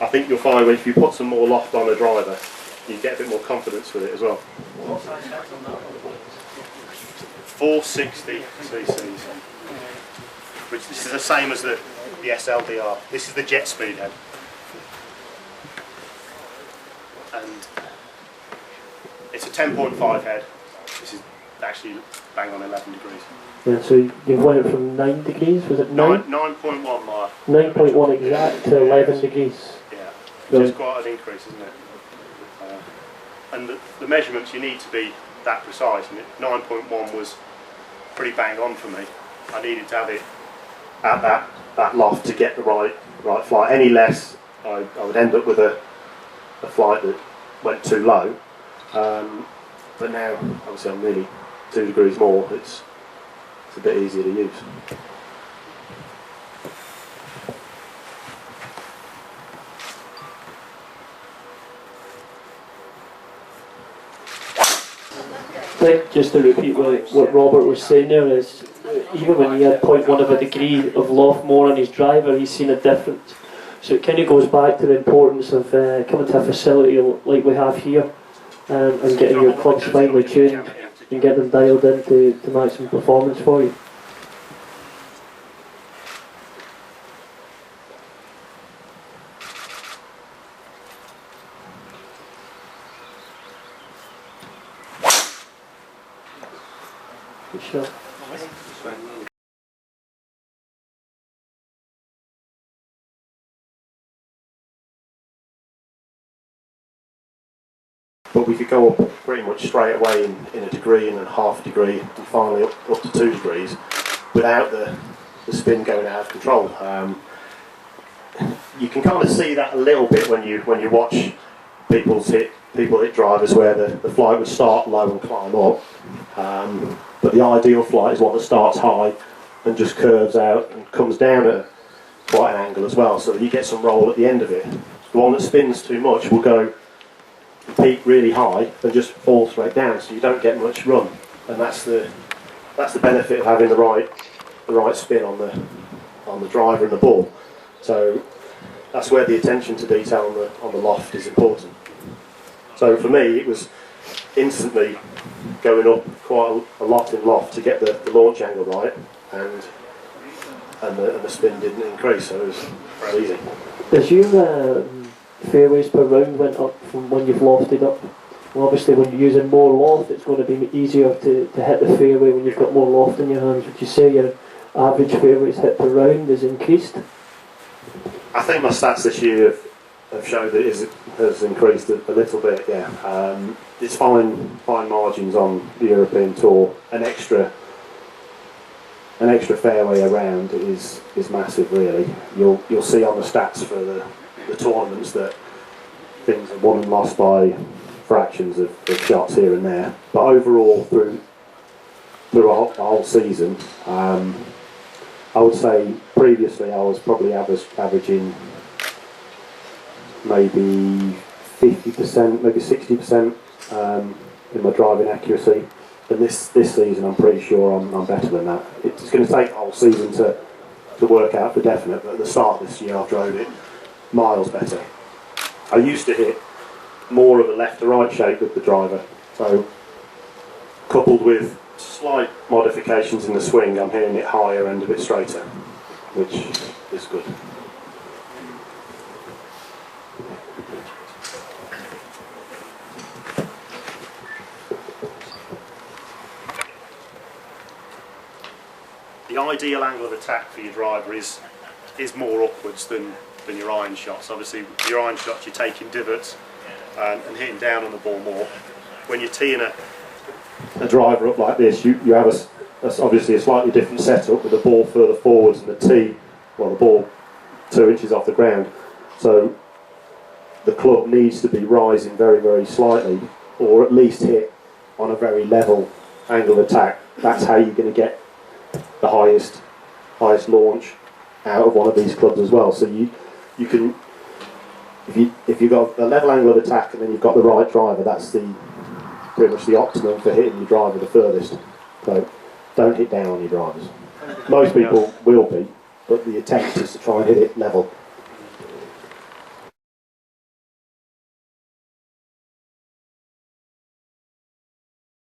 I think you'll find if you put some more loft on a driver, you get a bit more confidence with it as well. What size heads on that one? 460 cc's, which this is the same as the SLDR. This is the jet speed head, and it's a 10.5 head. This is actually bang on 11 degrees. Yeah, so you went from 9 degrees, was it 9? 9.1 mile. 9.1 exact to 11 degrees. Yeah, which is quite an increase, isn't it? And the measurements, you need to be that precise, and 9.1 was pretty bang on for me. I needed to have it at that loft to get the right flight. Any less, I would end up with a flight that went too low. But now, obviously, I'm nearly 2 degrees more. It's a bit easier to use. I think just to repeat what Robert was saying there is, even when he had 0.1 of a degree of loft more on his driver, he's seen a difference. So it kind of goes back to the importance of coming to a facility like we have here and getting your clubs finely tuned and get them dialed in to maximum performance for you. Good shot. But we could go up pretty much straight away in a degree and a half a degree and finally up to 2 degrees without the spin going out of control. You can kind of see that a little bit when you watch people hit drivers where the flight would start low and climb up. But the ideal flight is one that starts high and just curves out and comes down at quite an angle as well, so that you get some roll at the end of it. The one that spins too much will go peak really high and just fall straight down, so you don't get much run, and that's the benefit of having the right spin on the driver and the ball. So that's where the attention to detail on the loft is important. So for me, it was instantly going up quite a lot in loft to get the launch angle right, and the spin didn't increase, so it was very easy. As your fairways per round went up from when you've lofted up, well, obviously when you're using more loft, it's going to be easier to hit the fairway when you've got more loft in your hands. Would you say your average fairways hit per round has increased? I think my stats this year have showed that it has increased a little bit, yeah. It's fine margins on the European Tour. An extra fairway around is massive, really. You'll see on the stats for the tournaments that things are won and lost by fractions of shots here and there. But overall, through a whole season, I would say previously I was probably averaging maybe 50%, maybe 60% in my driving accuracy. And this season, I'm pretty sure I'm better than that. It's going to take a whole season to work out for definite, but at the start of this year, I've drove it miles better. I used to hit more of a left to right shape with the driver, so coupled with slight modifications in the swing, I'm hitting it higher and a bit straighter, which is good. The ideal angle of attack for your driver is more upwards than your iron shots. Obviously, your iron shots, you're taking divots and hitting down on the ball more. When you're teeing a driver up like this, you have obviously a slightly different setup with the ball further forwards and the tee, well, the ball 2 inches off the ground. So the club needs to be rising very, very slightly, or at least hit on a very level angle of attack. That's how you're going to get the highest launch out of one of these clubs as well. So you can, if you've got a level angle of attack and then you've got the right driver, that's pretty much the optimum for hitting your driver the furthest. So don't hit down on your drivers. Most people will be, but the attempt is to try and hit it level.